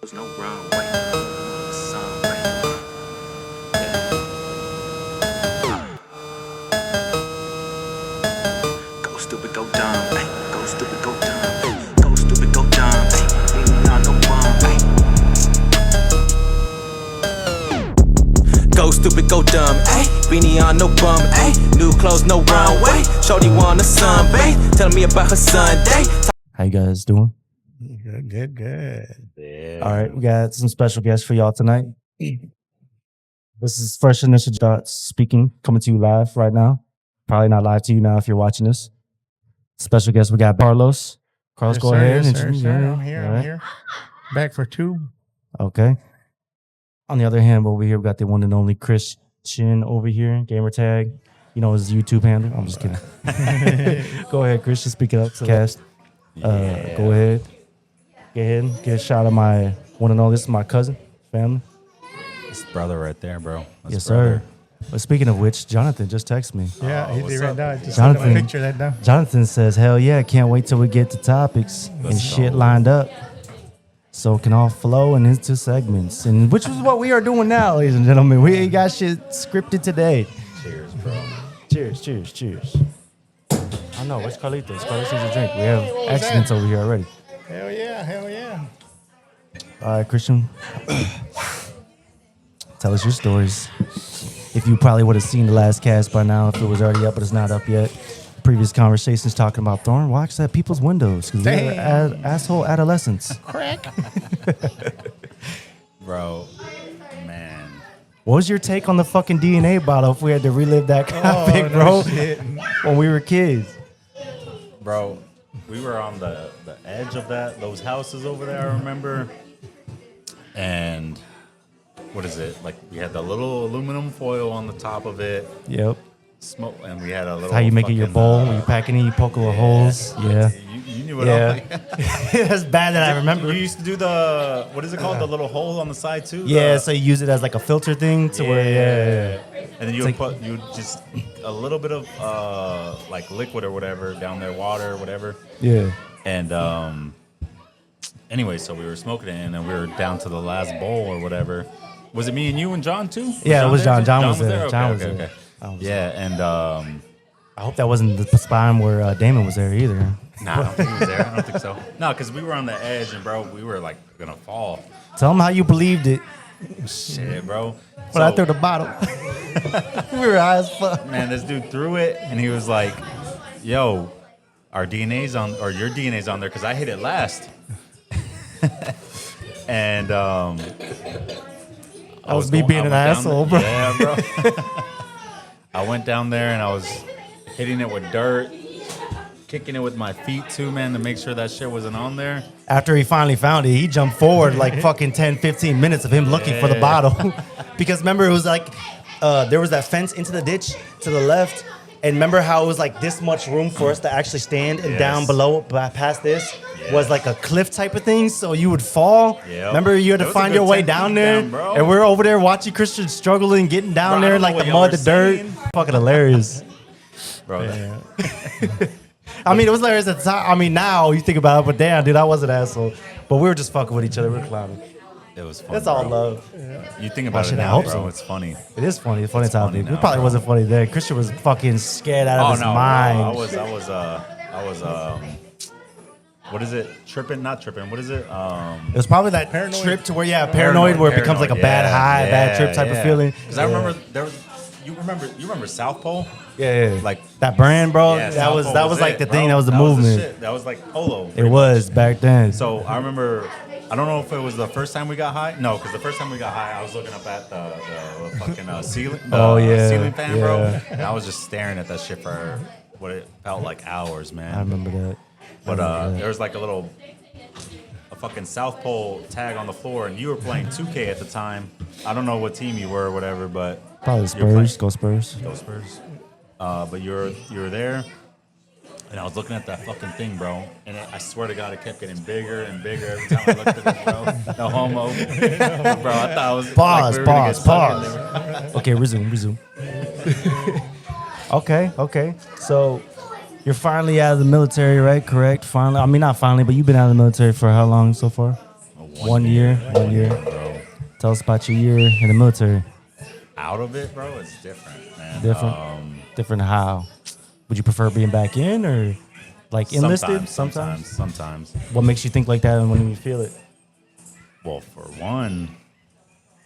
There's no wrong way. Some way. Go stupid, go dumb. Ay. Go stupid, go dumb. Ay. Go stupid, go dumb. Ay. We not no bum. Ay. Go stupid, go dumb. Ay. Beanie on no bum. Ay. New clothes, no runway. Shorty want a sunbathe. Telling me about her Sunday. How you guys doing? Good. Yeah. All right, we got some special guests for y'all tonight. This is Fresh Initial Dots speaking, coming to you live right now. Probably not live to you now if you're watching this. Special guest, we got Carlos. Carlos, go ahead. Yes, and sir. I'm here. All I'm right. here. Back for two. Okay. On the other hand, over here, we got the one and only Christian over here, gamer tag. You know his YouTube handle. I'm just kidding. Go ahead, Christian. Speak it up to the cast. Go ahead. Go ahead and get a shot of my one and only. This is my cousin, family. It's brother right there, bro. That's Yes, brother. sir. But speaking of which, Jonathan just texted me. Yeah, he what's did right up? now. I just Jonathan. sent him a picture of that now. Jonathan says, hell yeah, can't wait till we get to topics and Let's shit go. lined up so it can all flow and into segments. And which is what we are doing now, ladies and gentlemen. We ain't got shit scripted today. Cheers, bro. Cheers, cheers, cheers. I know, where's Carlitos? Carlitos needs a drink. We have what was accidents that? over here already. Hell yeah, hell yeah. All right, Christian. Tell us your stories. If you probably would have seen the last cast by now, if it was already up, but it's not up yet. Previous conversations talking about throwing rocks at people's windows because we're asshole adolescents. Crack. Bro, man. What was your take on the fucking DNA bottle if we had to relive that topic, bro? Shit. When we were kids. Bro, we were on the edge of those houses over there, I remember. And what is it? Like, we had the little aluminum foil on the top of it. Yep. Smoke, and we had a little. How you make it your fucking, bowl when you're packing it, you poke little holes. Yeah. You knew what Yeah. I'm like. That's bad that I remember. You used to do the, what is it called? The little hole on the side, too? Yeah, so you use it as like a filter thing to where, yeah. And then you It's would like- put, you would just a little bit of like liquid or whatever down there, water or whatever. Yeah. And anyway, so we were smoking it, and then we were down to the last bowl or whatever. Was it me and you and John too? Yeah, it was there John. too? John was there. Okay, John was okay, there. okay. John was Yeah, and I hope that wasn't the spine where Damon was there either. nah, I don't think he was there. I don't think so. No, because we were on the edge, and bro, we were like gonna fall. Tell them how you believed it. Shit, bro. But I threw the bottle. We were high as fuck. Man, this dude threw it, and he was like, "Yo, our DNA's on, or your DNA's on there, because I hit it last." And That was me being an asshole, bro. Yeah, bro. I went down there and I was hitting it with dirt, kicking it with my feet too, man, to make sure that shit wasn't on there. After he finally found it, he jumped forward like fucking 10, 15 minutes of him looking for the bottle. Because remember, it was like, there was that fence into the ditch to the left. And remember how it was like this much room for us to actually stand, and Yes. down below, past this, was like a cliff type of thing, so you would fall. Yep. Remember, you had It to was a find good your way 10 down feet there, down, bro. and we're over there watching Christian struggling, getting down Bro, I there don't know like what the y'all mud, were the dirt. saying. Fucking hilarious. Bro, I mean, it was hilarious at the time. I mean, now you think about it, but damn, dude, I was an asshole. But we were just fucking with each other. We were clowning. it was fun. That's all bro. love. You think about shit, it I now, hope bro. so. It's funny. It is funny. It's funny funny topic. It now, probably bro. wasn't funny then. Christian was fucking scared out of his bro, mind. I was what is it? Not tripping. What is it? It was probably that Paranoid. trip to where, paranoid, where it becomes like a bad high, bad trip type of feeling. Because I remember there was. You remember South Pole? Yeah. Like that brand, bro. Yeah, that South was Pole like it, the bro. thing. That was the That movement. shit. That was like polo. It was back then. So I remember, I don't know if it was the first time we got high. No, because the first time we got high, I was looking up at the fucking ceiling. Ceiling fan, bro. yeah. And I was just staring at that shit for what it felt like hours, man. I remember that. But there was like a fucking South Pole tag on the floor, and you were playing 2K at the time. I don't know what team you were or whatever, but Probably you were playing- Spurs. Go Spurs. Go Spurs. But you were there, and I was looking at that fucking thing, bro. And I swear to God, it kept getting bigger and bigger every time I looked at it, bro. No homo, bro. I thought I was Pause, like, we were gonna get pause. stuck in there. Okay, resume. Okay. So you're finally out of the military, right? Correct. Finally. I mean, not finally, but you've been out of the military for how long so far? A 1 year. 1 year. bro. Tell us about your year in the military. Out of it, bro, it's different, man. Different. Different how? Would you prefer being back in or like enlisted? Sometimes. What makes you think like that and when you feel it? Well, for one,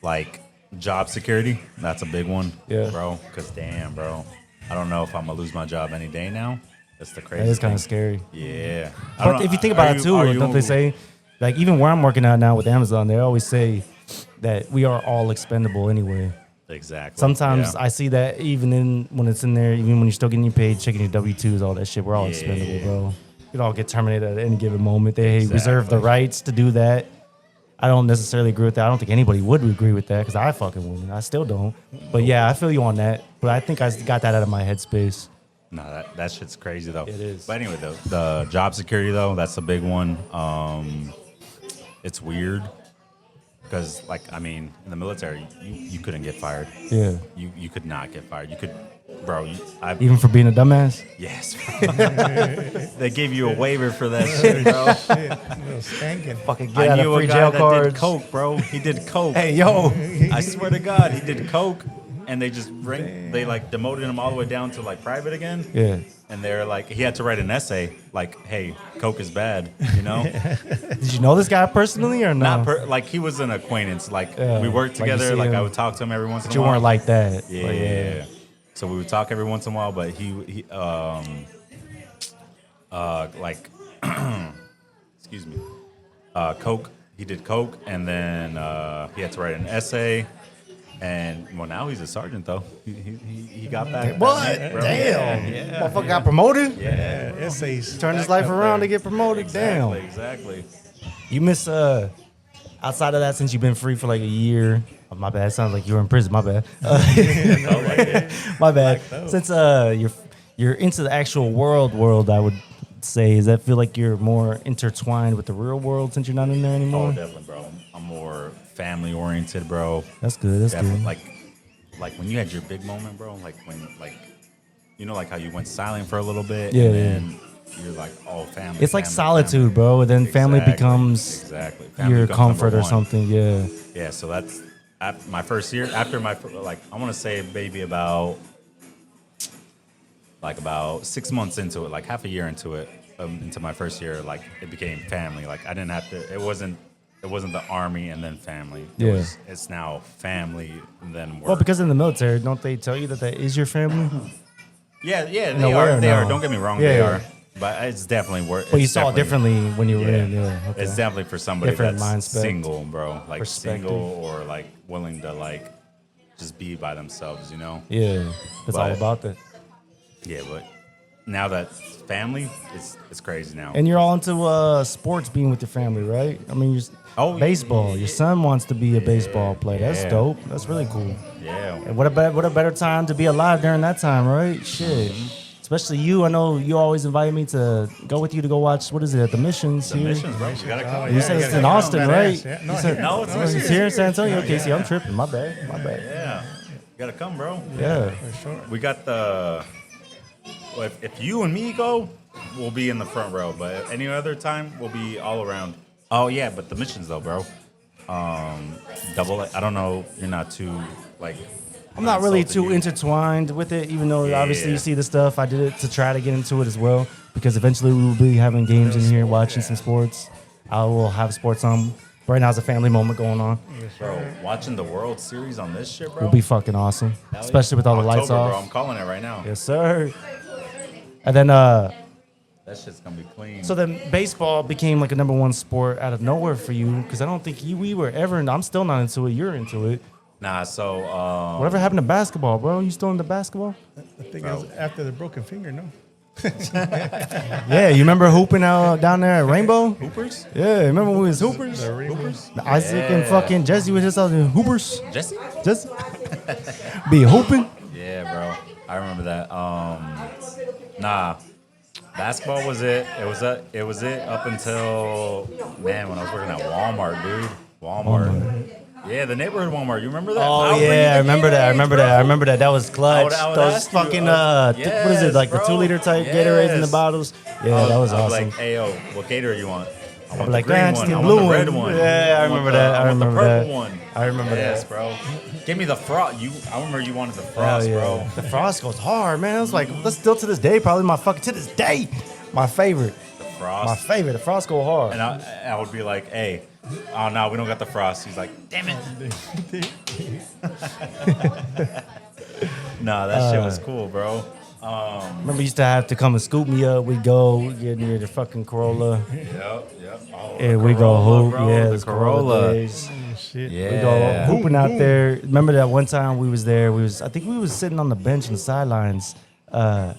like job security, that's a big one, Yeah. bro. Because damn, bro, I don't know if I'm gonna lose my job any day now. That's the crazy. That is kind of thing. scary. Yeah. I But don't if you know, think are about it too, are don't they say, like even where I'm working out now with Amazon, they always say that we are all expendable anyway. Exactly. Sometimes yeah. I see that even when it's in there, even when you're still getting your paid, checking your W-2s, all that shit, we're all expendable, bro. You could all get terminated at any given moment. They reserve the rights to do that. I don't necessarily agree with that. I don't think anybody would agree with that because I fucking wouldn't. I still don't. But yeah, I feel you on that. But I think I got that out of my headspace. No, that shit's crazy though. It is. But anyway, the job security though, that's a big one. It's weird because, like, I mean, in the military, you couldn't get fired. Yeah. You could not get fired. You could, bro. Even for being a dumbass? Yes. They gave you a waiver for that shit, bro. Shit, little skanking. Fucking I get out knew of a free guy jail that cards. did coke, bro. He did coke. Hey, yo. I swear to God, he did coke, and they just they like demoted him all the way down to like private again. Yeah. And they're like, he had to write an essay like, "Hey, coke is bad," you know. Did you know this guy personally or no? Not like he was an acquaintance. Like Yeah, we worked like you together. see Like I him. would talk to him every once in But a you while. weren't like that. Yeah. Like, So we would talk every once in a while, but he like, excuse me, coke. He did coke, and then he had to write an essay. And well, now he's a sergeant though. He got back. What? Bro. Damn. Yeah. Motherfucker got promoted? Yeah. Essays. Turned his life around to get promoted? Damn. Exactly. You miss, outside of that, since you've been free for like a year. Oh, my bad. Sounds like you were in prison. My bad. My bad. Since you're into the actual world, I would say, does that feel like you're more intertwined with the real world since you're not in there anymore? Oh, definitely, bro. I'm more family oriented, bro. That's good. That's Definitely, good. like when you had your big moment, bro. Like when, like, you know, like how you went silent for a little bit, Yeah, and yeah. then you're like, oh, family. It's like family, solitude, family. bro. And then family Exactly, becomes exactly. Family your becomes comfort number or one. something. Yeah. Yeah, so that's my first year. After my like, I want to say maybe about 6 months into it, like half a year into it, into my first year, like it became family. Like I didn't have to. It wasn't the army and then family. Yeah. It's now family and then work. Well, because in the military, don't they tell you that is your family? yeah, a they way are. or They no? are. Don't get me wrong, Yeah, they yeah. are. But it's definitely work. But you saw it differently when you were in. Yeah. Okay. It's definitely for somebody Different that's mindset. single, bro. Like Perspective. single or like willing to like just be by themselves, you know? Yeah. It's all But- about that. Yeah, but now that family, it's crazy now. And you're all into sports, being with your family, right? I mean, baseball. Your son wants to be a baseball player. That's Yeah. dope. That's really cool. Yeah. And what a better time to be alive during that time, right? Shit. Especially you. I know you always invite me to go with you to go watch. What is it? The missions. The here? missions, bro. You gotta come. You said it's in gotta Austin, come. right? Yeah. You said- No, it's it's here in San Antonio. Okay, see, I'm tripping. My bad. Yeah. You gotta come, bro. Yeah. For sure. We got the. Well, if you and me go, we'll be in the front row. But any other time, we'll be all around. Oh yeah, but the missions though, bro. Double. I don't know. You're not too like. I'm not really insulting too you. intertwined with it, even though obviously Yeah. you see the stuff. I did it to try to get into it as well, because eventually we will be having games in here, watching some sports. I will have sports on. Right now, it's a family moment going on. Bro, watching the World Series on this shit, bro. Will be fucking awesome, especially with all the lights October, off. Bro, I'm calling it right now. Yes, sir. And then, That shit's gonna be clean. so then baseball became like a number one sport out of nowhere for you, because I don't think we were ever. I'm still not into it. You're into it. Nah, so Whatever happened to basketball, bro? You still into basketball? I think it was after the broken finger, no? Yeah, you remember hooping out down there at Rainbow? Hoopers? Yeah, remember when we was hoopers? Hoopers? Isaac and fucking Jesse was just out there hoopers. Jesse? Just be hooping. Yeah, bro. I remember that. Nah. Basketball was it. It was it up until, man, when I was working at Walmart, dude. Walmart. Yeah, the neighborhood Walmart. You remember that? Oh I'll bring you yeah, I the remember that. I remember Gatorades, that. I bro. remember that. That was clutch. I would Those ask you, fucking yes, what is it, like the bro. 2 liter type Gatorades in the Yes. bottles? Yeah, that was I awesome. like, hey yo, what Gator you want? I want be like, the green "Man, one. it's the I blue want the red one." one. Yeah, I remember that. I want the remember purple that. one. I remember yes, that. bro. Give me the frost. I remember you wanted the Hell frost, yeah. bro. The frost goes hard, man. It's like, that's still to this day, probably to this day, my favorite. The frost. My favorite. The frost go hard. And I would be like, hey, oh no, we don't got the frost. He's like, damn it. Nah, that shit was cool, bro. Remember, you used to have to come and scoop me up. We'd go get near the fucking Corolla. Yep. Oh, And the we go Corolla, hoop. bro, Yeah, the the Corolla days. Shit. Yeah. We go hooping out there. Remember that one time we was there? I think we was sitting on the bench in the sidelines, and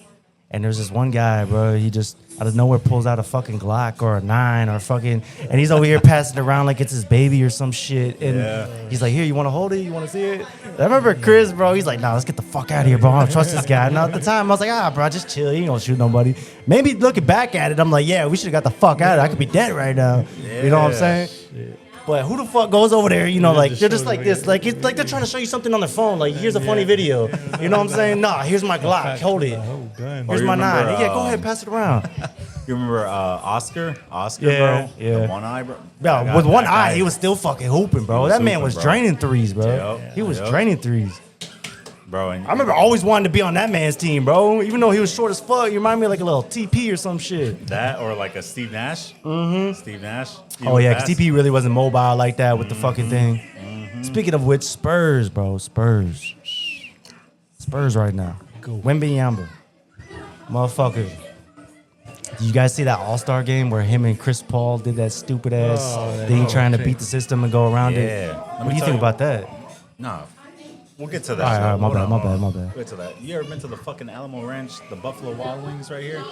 there's this one guy, bro. He just out of nowhere pulls out a fucking Glock or a 9 or fucking, and he's over here passing it around like it's his baby or some shit. And he's like, "Here, you want to hold it? You want to see it?" I remember Chris, bro. He's like, "Nah, let's get the fuck out of here, bro. I don't trust this guy." And at the time, I was like, "Bro, just chill. He ain't gonna shoot nobody." Maybe looking back at it, I'm like, "Yeah, we should have got the fuck out of it. I could be dead right now." You know what I'm saying? But who the fuck goes over there? You know, like they're just like this, like it's like they're trying to show you something on their phone. Like, here's a funny video. You know what I'm saying? Nah, here's my Glock. Hold it. Gun. Here's you my 9. remember, Yeah, go ahead, pass it around. You remember Oscar? Oscar, Yeah, bro? yeah. The one eye, bro? Yeah, with one eye, he was still fucking hooping, bro. was That man hooping, was bro. draining threes, bro. Yep, He was yep. draining threes. Bro, and I remember always wanting to be on that man's team, bro. Even though he was short as fuck, you remind me of like a little TP or some shit. that or like a Steve Nash. Mm-hmm. Steve Nash. Oh yeah, because TP really wasn't mobile like that with the fucking thing. Speaking of which, Spurs, bro, Spurs right now. Wembanyama, motherfucker. Did you guys see that All-Star game where him and Chris Paul did that stupid ass thing trying to beat the system and go around it? Yeah. What do you think about that? No. We'll get to that. All right, shit. my Hold bad, on, my hold on. bad, my bad. We'll get to that. You ever been to the fucking Alamo Ranch, the Buffalo Wild Wings right here?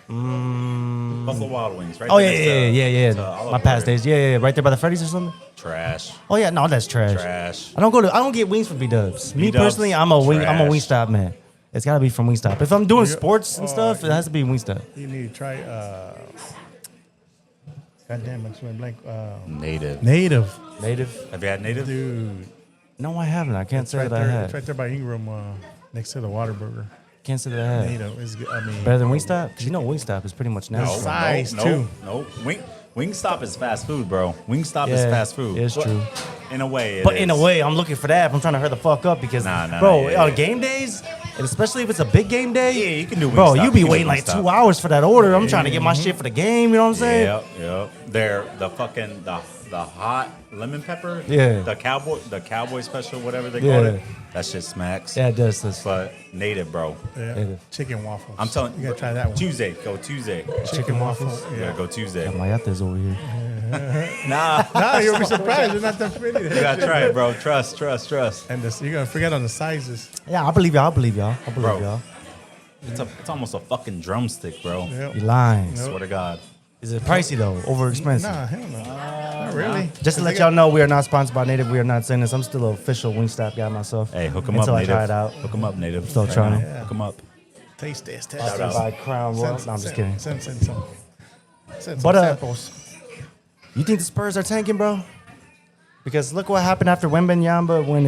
Buffalo Wild Wings, right Oh there yeah. next to Olive My past Garden. days, yeah, right there by the Freddy's or something. Trash. Oh yeah, no, that's trash. Trash. I don't get wings from B-Dubs. Me B-Dubs, personally, I'm a trash. Wingstop man. It's gotta be from Wingstop. If I'm doing sports and stuff, it has to be Wingstop. You need to try. Goddamn, I just went blank. Native. Native, Native? Have you had native? dude. No, I haven't. I can't say Right that I there, have. it's right there by Ingram, next to the Whataburger. Can't say that I have. Native is good. I mean, Better than Wingstop? Because you know Wingstop is pretty much natural. Size, no, too. No. Wingstop is fast food, bro. Wingstop is fast food. It's But true. In a way, But in a way, I'm looking for that. I'm trying to hurry the fuck up because, Nah, bro, yeah. on game days, and especially if it's a big game day, Yeah, you can do bro, Wingstop. you be You can do waiting like Wingstop. 2 hours for that order. I'm trying to get my shit for the game. You know what I'm saying? Yep. They're the fucking the hot lemon pepper. Yeah. The cowboy special, whatever they Yeah. call it. That shit smacks. Yeah, it does. This. But native, bro. yeah, Native. chicken waffles. I'm telling you, gotta try that one. Tuesday. Go Tuesday. Chicken waffles. Yeah, Yeah. go Tuesday. Mayate's over here. Nah, Nah, you'll be surprised. They're not that pretty. you gotta try it, bro. Trust. And you're gonna forget on the sizes. Yeah, I believe y'all. Bro. Y'all. It's almost a fucking drumstick, bro. Yep. You lying. Swear to God. Is it pricey though? Over expensive? Nah, hell no. Not really. Just to let y'all know, we are not sponsored by Native. We are not saying this. I'm still an official Wingstop guy myself. Hey, hook 'em up, Until I native. try it out. Hook 'em up, native. Still trying. now. Hook 'em up. Taste this. Test Sponsored this. by Crown Royal. No, I'm just kidding. Send some. Send But, some samples. You think the Spurs are tanking, bro? Because look what happened after Wembanyama when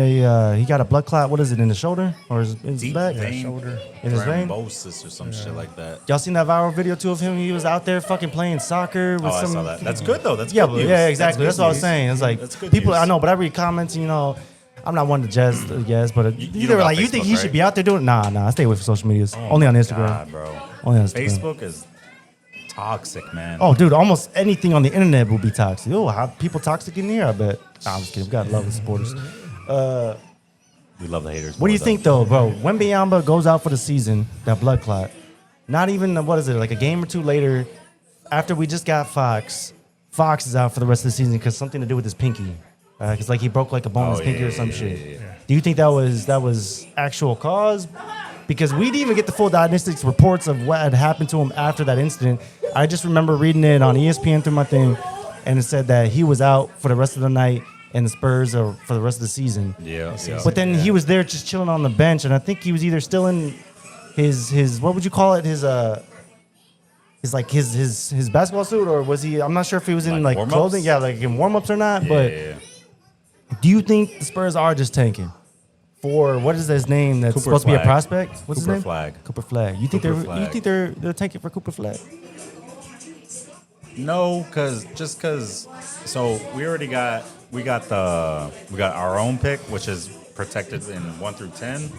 he got a blood clot. What is it, in the shoulder or his Deep back? vein, shoulder. In his vein? thrombosis or some shit like that. Y'all seen that viral video too of him? He was out there fucking playing soccer with Oh, I some. saw that. That's good though. That's Yeah, good but news. yeah, exactly. That's good what I was news. saying. It's like That's good people. news. I know, but I read comments. You know, I'm not one to judge, but you they don't were got like, "You think Facebook, he should right? be out there doing?" Nah. I stay away from social medias. Only on Instagram. God, bro. Only on Instagram. Facebook is toxic, man. Oh, dude, almost anything on the internet will be toxic. Oh, how people toxic in here? I bet. Nah, I'm just kidding. We gotta love the supporters. We love the haters. What do you more, think though, bro? When Wembanyama goes out for the season, that blood clot, not even what is it, like a game or two later, after we just got Fox is out for the rest of the season because something to do with his pinky. Because like he broke like a bone in his pinky or some shit. Do you think that was actual cause? Because we didn't even get the full diagnostics reports of what had happened to him after that incident. I just remember reading it on ESPN through my thing, and it said that he was out for the rest of the night and the Spurs are for the rest of the season. Yeah. But then he was there just chilling on the bench, and I think he was either still in his what would you call it, his basketball suit, or was he? I'm not sure if he was in Like like warm-ups? clothing, yeah, like in warm ups or not. But Yeah. do you think the Spurs are just tanking for what is his name? That's Cooper supposed to be a Flag. prospect. What's his Cooper name? Flag. Cooper Flag. You think Cooper you Flag. think they're tanking for Cooper Flag? No, cause so we got our own pick, which is protected in 1 through 10,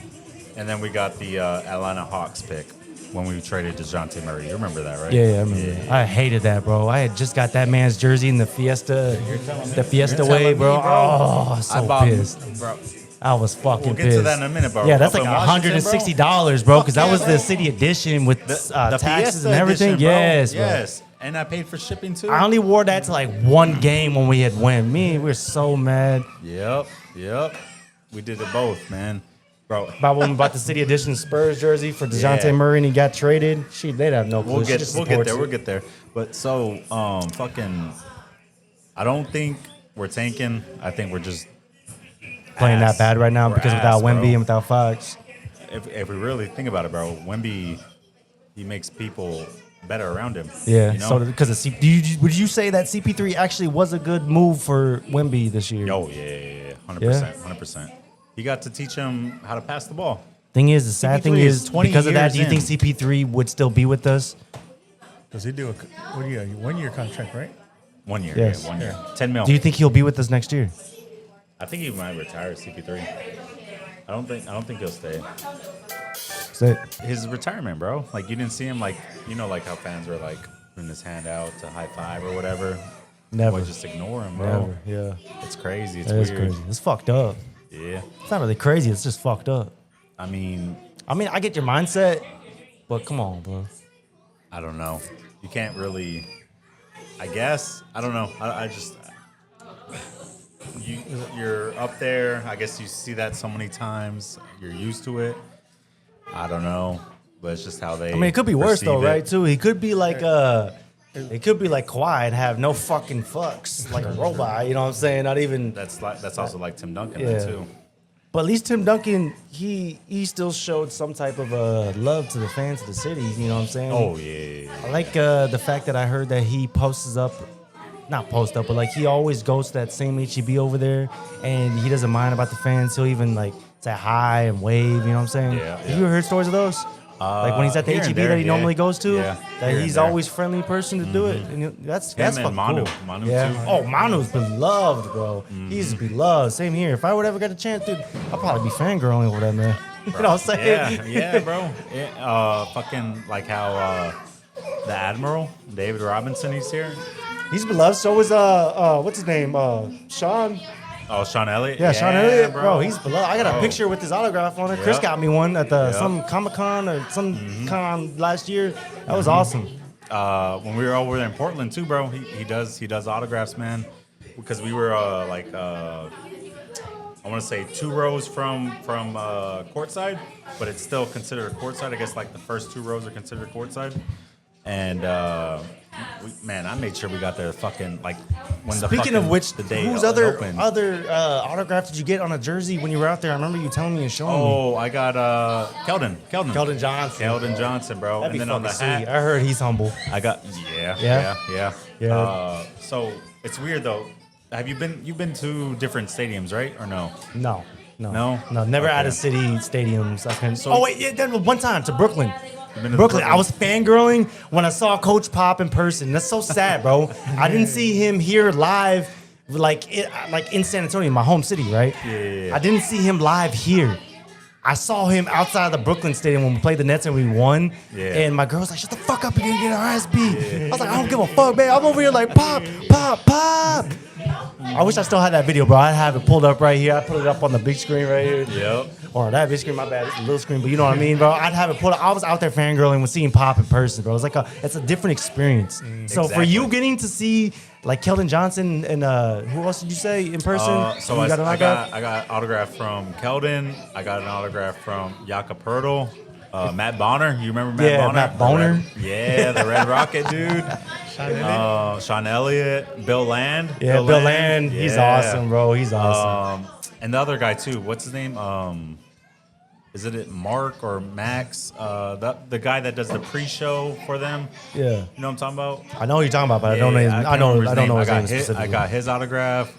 and then we got the Atlanta Hawks pick when we traded DeJounte Murray. You remember that, right? Yeah, I remember. That. I hated that, bro. I had just got that man's jersey in the Fiesta way, bro. Oh, so pissed. Bro. I was fucking We'll get pissed. to that in a minute, bro. Yeah, that's Up like in Washington, $160, bro, because that was bro. the city edition with The taxes Fiesta and everything. edition, bro. Yes, bro. Yes. And I paid for shipping too. I only wore that to like one game when we had won. We were so mad. Yep. We did it both, man. Bro, About when we bought the city edition Spurs jersey for DeJounte Yeah. Murray and he got traded. They'd have no clue. we'll She get just there. supports We'll it. get there. But so, I don't think we're tanking. I think we're just Playing ass. that bad right now We're because ass, without Wemby bro. and without Fox. If we really think about it, bro, Wemby, he makes people better around him. Yeah. You know? So because of would you say that CP3 actually was a good move for Wemby this year? Oh yeah, 100%. He got to teach him how to pass the ball. Thing is, the sad thing CP3 is is 20 because of that, do you years think CP3 would still be with us? Does he do a 1-year contract, right? 1 year. Yes. Yeah, 1 year. 10 mil. Do you think he'll be with us next year? I think he might retire CP3. I don't think he'll stay. His retirement, bro. Like you didn't see him like like how fans were like putting his hand out to high five or whatever. Never. Boy, just ignore him, bro. Never. Yeah. It's crazy. It's That is weird. crazy. It's fucked up. Yeah. It's not really crazy. It's just fucked up. I mean, I get your mindset, but come on, bro. I don't know. You can't really. I guess I don't know. I just you're up there. I guess you see that so many times. You're used to it. I don't know, but it's just how they. I mean, it could be worse though, perceive it. right? Too. He could be like it could be like Kawhi and have no fucking fucks, like a robot. You know what I'm saying? Not even. That's also like Tim Duncan Yeah. then, too. But at least Tim Duncan, he still showed some type of love to the fans of the city. You know what I'm saying? Oh yeah. I like the fact that I heard that he not post up, but like he always goes to that same HEB over there, and he doesn't mind about the fans. He'll even like say hi and wave. You know what I'm saying? Yeah, Have you ever heard stories of those? Like when he's at the here and HEB there, that he yeah. normally goes to, Yeah, that here and he's there. always friendly person to do it. And that's and fucking Manu. cool. Manu, yeah. too. Oh, Manu's beloved, bro. He's beloved. Same here. If I would ever get a chance, dude, I'll probably be fangirling over that man. You know what I'm saying? Yeah, bro. Yeah, fucking like how the Admiral David Robinson, he's here. He's beloved. So is what's his name? Sean. Oh, Sean Elliott. Yeah, Sean Elliott, bro. He's beloved. I got a Bro. picture with his autograph on it. Chris Yep. got me one at the Yep. some Comic Con or some con last year. That was awesome. When we were over there in Portland too, bro. He does autographs, man. Because we were I want to say 2 rows from courtside, but it's still considered courtside. I guess like the first 2 rows are considered courtside. And I made sure we got there fucking like when the Speaking of which, the day whose it other opened. autograph did you get on a jersey when you were out there? I remember you telling me and showing me. Oh, I got Keldon Keldon Johnson. Keldon Johnson, bro. That'd be and then on the fucking hat, sweet. I heard he's humble. I got Yeah? yeah. So it's weird though. You've been to different stadiums, right? Or no? No. No? Never Okay. out of city stadiums. So- oh wait, yeah, then one time to Brooklyn. been to Brooklyn. Brooklyn? I was fangirling when I saw Coach Pop in person. That's so sad, bro. I didn't see him here live, like in San Antonio, my home city, right? Yeah. I didn't see him live here. I saw him outside the Brooklyn Stadium when we played the Nets and we won. Yeah. And my girl's like, "Shut the fuck up! You're gonna get our ass beat." I was like, "I don't give a fuck, man. I'm over here like pop, pop, pop." I wish I still had that video, bro. I'd have it pulled up right here. I put it up on the big screen right here. Yep. Or that big screen, my bad. It's a little screen, but you know what I mean, bro. I'd have it pulled up. I was out there fangirling with seeing Pop in person, bro. It's it's a different experience. So for Exactly. you getting to see like Keldon Johnson and who else did you say in person? So You got an I autograph? got autograph from Keldon. I got an autograph from Jakob Poeltl. Matt Bonner. You remember Matt Yeah, Bonner? Matt Bonner. Yeah, the Red Rocket dude. Sean Elliott. Bill Land. Yeah, Bill Land. He's awesome, bro. He's awesome. And the other guy too. What's his name? Is it Mark or Max? The guy that does the pre-show for them. Yeah, You know what I'm talking about? I know what you're talking about, but I don't know. Yeah, I don't know his name I specifically. got his autograph.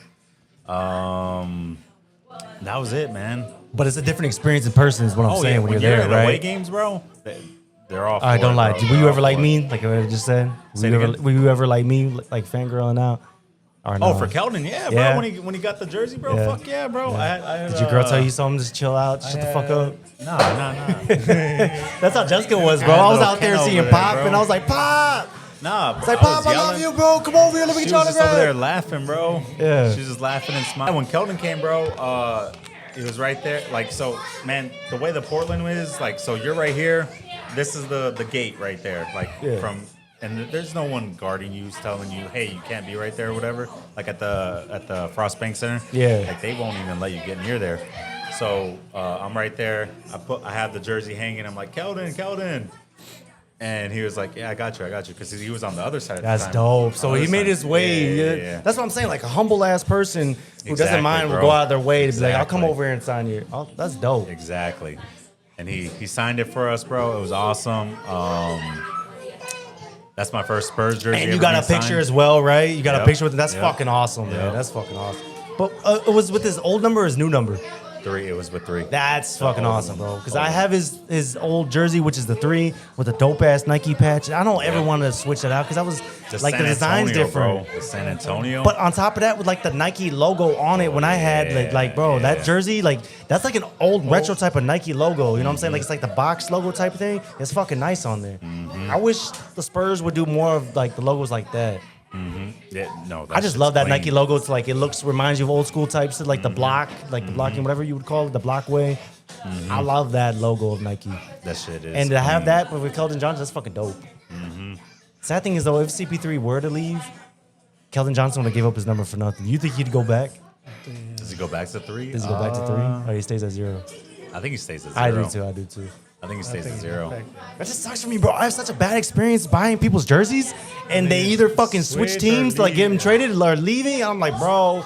That was it, man. But it's a different experience in person, is what I'm saying when when you're there, at away right? games, bro. They're all. All right, for don't it, lie. bro. Were They're you all ever like for it. me? Like I just said? Say it again? Were you ever like me? Like fangirling out? Or no? Oh, for Keldon, yeah, bro. Yeah. When he got the jersey, bro, Yeah. fuck yeah, bro. I Did your girl tell you something? Just chill out, shut the fuck up. Nah. That's how Jessica was, bro. I had I was little out there Ken over seeing there, Pop, bro. and I was like, Pop. Nah, It's like, I was Pop, I love yelling. you, bro. Come over here, let me She get you was on the just over there laughing, bro. Yeah. She was just laughing and smiling. When Keldon came, bro, he was right there. Like, so, man, the way the Portland is, like, so you're right here. This is the gate right there. Like, and there's no one guarding you, telling you, hey, you can't be right there or whatever. Like at the Frost Bank Center. Yeah. Like, they won't even let you get near there. So I'm right there. I have the jersey hanging. I'm like, Keldon. And he was like, yeah, I got you. Because he was on the other side. That's at the time. dope. So On the he other made side. his way. Yeah. That's what I'm saying. Like a humble ass person who doesn't Exactly, mind will bro. go out of their way to be like, I'll come Exactly. over here and sign you. Oh, that's dope. Exactly. And he signed it for us, bro. It was awesome. That's my first Spurs jersey. And you ever got a being picture signed. as well, right? You got a Yep. picture with it. That's Yep. fucking awesome, man. Yep. That's fucking awesome. But it was with his old number or his new number? 3. It was with 3. That's fucking old awesome, one. bro. Because Old I one. have his old jersey, which is the 3 with a dope ass Nike patch. I don't ever want to switch that out because that was like San the design's Antonio, different. Bro. The San Antonio. But on top of that, with like the Nike logo on it, when I had bro, that jersey, like that's like an old retro type of Nike logo. You know what I'm saying? Like it's like the box logo type of thing. It's fucking nice on there. I wish the Spurs would do more of like the logos like that. Yeah, no, I just love that Nike logo. It's like it reminds you of old school types, like the block, like the blocking, whatever you would call it, the block way. I love that logo of Nike. That shit is. And to have clean. that with Keldon Johnson, that's fucking dope. Sad thing is though, if CP3 were to leave, Keldon Johnson would have gave up his number for nothing. You think he'd go back? Does he go back to 3? Does he go back to 3? Or he stays at 0? I think he stays at 0. I do too. I think he stays at 0. That just sucks for me, bro. I have such a bad experience buying people's jerseys, and they either fucking switch Switch teams or to like get them leave. traded or leaving. I'm like, bro.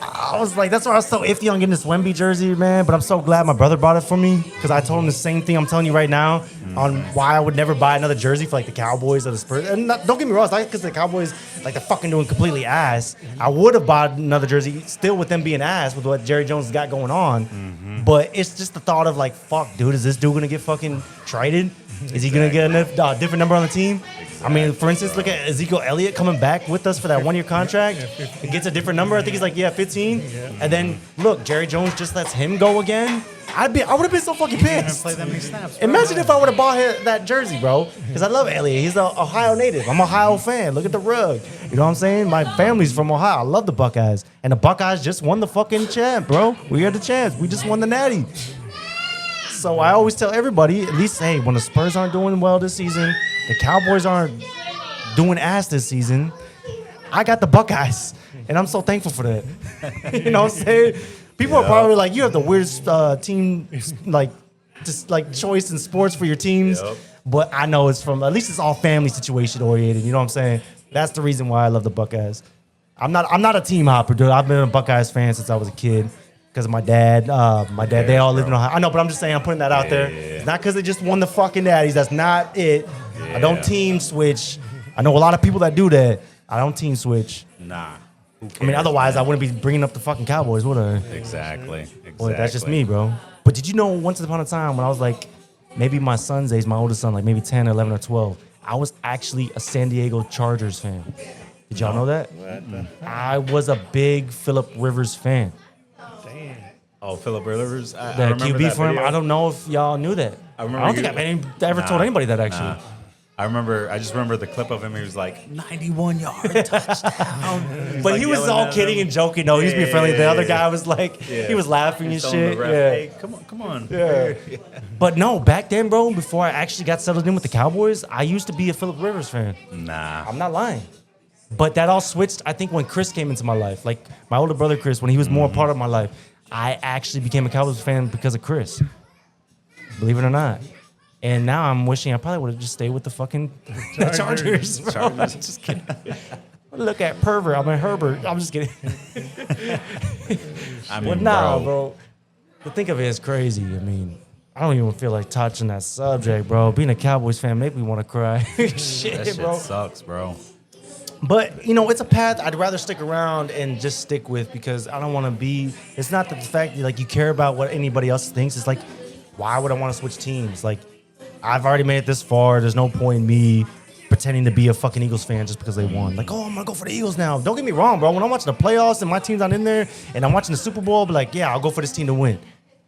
I was like, that's why I was so iffy on getting this Wemby jersey, man. But I'm so glad my brother bought it for me because I told him the same thing I'm telling you right now on why I would never buy another jersey for like the Cowboys or the Spurs. And don't get me wrong, it's not because the Cowboys like they're fucking doing completely ass. I would have bought another jersey still with them being ass with what Jerry Jones has got going on. But it's just the thought of like, fuck, dude, is this dude gonna get fucking traded? Is he gonna get a different number on the team? I mean, for instance, look at Ezekiel Elliott coming back with us for that 1-year contract. He gets a different number. I think he's like, 15. And then look, Jerry Jones just lets him go again. I would have been so fucking pissed. Play that many snaps. Bro. Imagine if I would have bought that jersey, bro. Because I love Elliott. He's an Ohio native. I'm an Ohio fan. Look at the rug. You know what I'm saying? My family's from Ohio. I love the Buckeyes. And the Buckeyes just won the fucking champ, bro. We had the chance. We just won the Natty. So I always tell everybody, at least, hey, when the Spurs aren't doing well this season, the Cowboys aren't doing ass this season, I got the Buckeyes. And I'm so thankful for that. You know what I'm saying? People are probably like, you have the weirdest team, like, just like choice in sports for your teams. Yep. But I know it's from, at least it's all family situation oriented. You know what I'm saying? That's the reason why I love the Buckeyes. I'm not a team hopper, dude. I've been a Buckeyes fan since I was a kid. Because of my dad. They all live in Ohio. I know, but I'm just saying, I'm putting that out there. Yeah. It's not because they just won the fucking Natties. That's not it. Yeah. I don't team switch. I know a lot of people that do that. I don't team switch. Nah. Who I mean, cares, otherwise, man? I wouldn't be bringing up the fucking Cowboys, would I? Exactly. Boy, that's just me, bro. But did you know once upon a time when I was like, maybe my son's age, my oldest son, like maybe 10, 11, or 12, I was actually a San Diego Chargers fan. Did y'all know that? I was a big Phillip Rivers fan. Oh, Phillip Rivers. I The remember QB that for him. video. I don't know if y'all knew that. I remember don't you- think I've ever told Nah, anybody that actually. nah. I just remember the clip of him. He was like 91-yard touchdown. But he was all kidding and joking. No, he was being friendly. The other guy was like, Yeah. he was laughing and He's telling shit. the ref, Yeah. Hey, come on. Yeah. But no, back then, bro, before I actually got settled in with the Cowboys, I used to be a Phillip Rivers fan. Nah. I'm not lying. But that all switched, I think, when Chris came into my life. Like, my older brother, Chris, when he was more a part of my life, I actually became a Cowboys fan because of Chris. Believe it or not. And now I'm wishing I probably would have just stayed with the fucking Chargers. Bro. Just kidding. Look at pervert. I'm a Herbert. I'm just kidding. I mean, But nah, bro. To think of it is crazy. I mean, I don't even feel like touching that subject, bro. Being a Cowboys fan make me want to cry. Shit, That shit bro. sucks, bro. But, you know, it's a path I'd rather stick around and just stick with because I don't want to be... It's not the fact that, like, you care about what anybody else thinks. It's like, why would I want to switch teams? Like, I've already made it this far. There's no point in me pretending to be a fucking Eagles fan just because they won. Like, oh, I'm gonna go for the Eagles now. Don't get me wrong, bro. When I'm watching the playoffs and my team's not in there, and I'm watching the Super Bowl, I'll be like, yeah, I'll go for this team to win.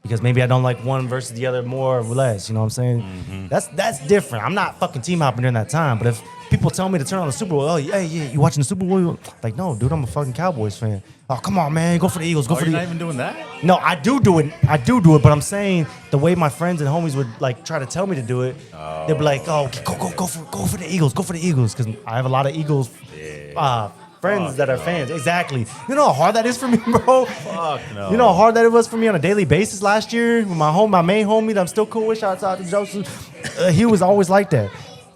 Because maybe I don't like one versus the other more or less. You know what I'm saying? That's different. I'm not fucking team hopping during that time. But if people tell me to turn on the Super Bowl, oh yeah, you watching the Super Bowl? Like, no, dude, I'm a fucking Cowboys fan. Oh, come on, man, go for the Eagles. Go for the. You're not even doing that? No, I do it. But I'm saying the way my friends and homies would like try to tell me to do it, they'd be like, "Oh, go for the Eagles. Go for the Eagles." Because I have a lot of Eagles friends that are fans. Exactly. You know how hard that is for me, bro. Fuck no. You know how hard that it was for me on a daily basis last year with my main homie that I'm still cool with. Shouts out to Joseph. He was always like that.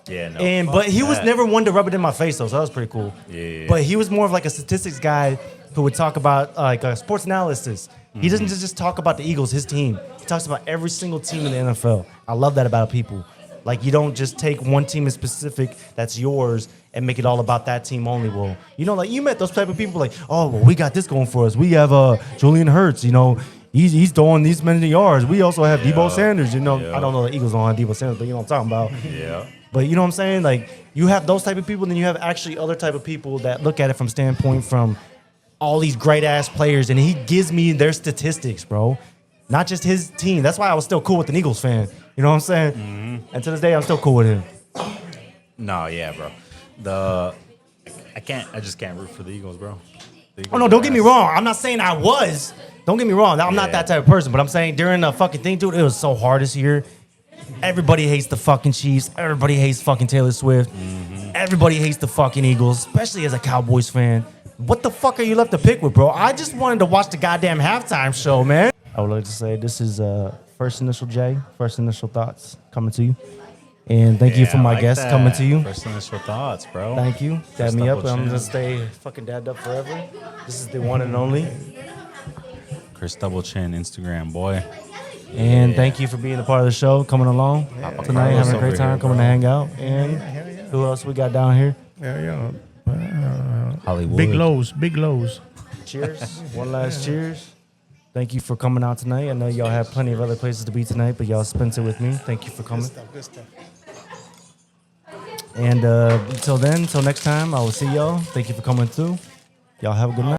Yeah, no. But he was never one to rub it in my face though, so that was pretty cool. Yeah. But he was more of like a statistics guy who would talk about like sports analysis. He doesn't just talk about the Eagles, his team. He talks about every single team in the NFL. I love that about people. Like you don't just take one team in specific that's yours and make it all about that team only. Well, you know, like you met those type of people like, oh, well, we got this going for us. We have Julian Hurts, you know. He's throwing these many yards. We also have Debo Sanders, you know. I don't know the Eagles don't have Debo Sanders, but you know what I'm talking about. Yeah. But you know what I'm saying? Like you have those type of people, then you have actually other type of people that look at it from standpoint from all these great ass players, and he gives me their statistics, bro. Not just his team. That's why I was still cool with an Eagles fan. You know what I'm saying? And to this day, I'm still cool with him. No, yeah, bro. I just can't root for the Eagles, bro. Oh no, don't get me wrong. I'm not saying I was. Don't get me wrong. I'm not that type of person. But I'm saying during the fucking thing, dude, it was so hard this year. Everybody hates the fucking Chiefs. Everybody hates fucking Taylor Swift. Everybody hates the fucking Eagles, especially as a Cowboys fan. What the fuck are you left to pick with, bro? I just wanted to watch the goddamn halftime show, man. I would like to say this is First Initial J, First Initial Thoughts coming to you. And thank you for my guests coming to you. First Initial Thoughts, bro. Thank you. Dab me up. I'm Chin. going to stay fucking dabbed up forever. This is the one and only. Chris Double Chin, Instagram, boy. And thank you for being a part of the show, coming along tonight, having a great time, coming to hang out. And who else we got down here? Hollywood. Big lows. Cheers. One last cheers. Thank you for coming out tonight. I know y'all have plenty of other places to be tonight, but y'all spent it with me. Thank you for coming. Good stuff. And until next time, I will see y'all. Thank you for coming through. Y'all have a good night.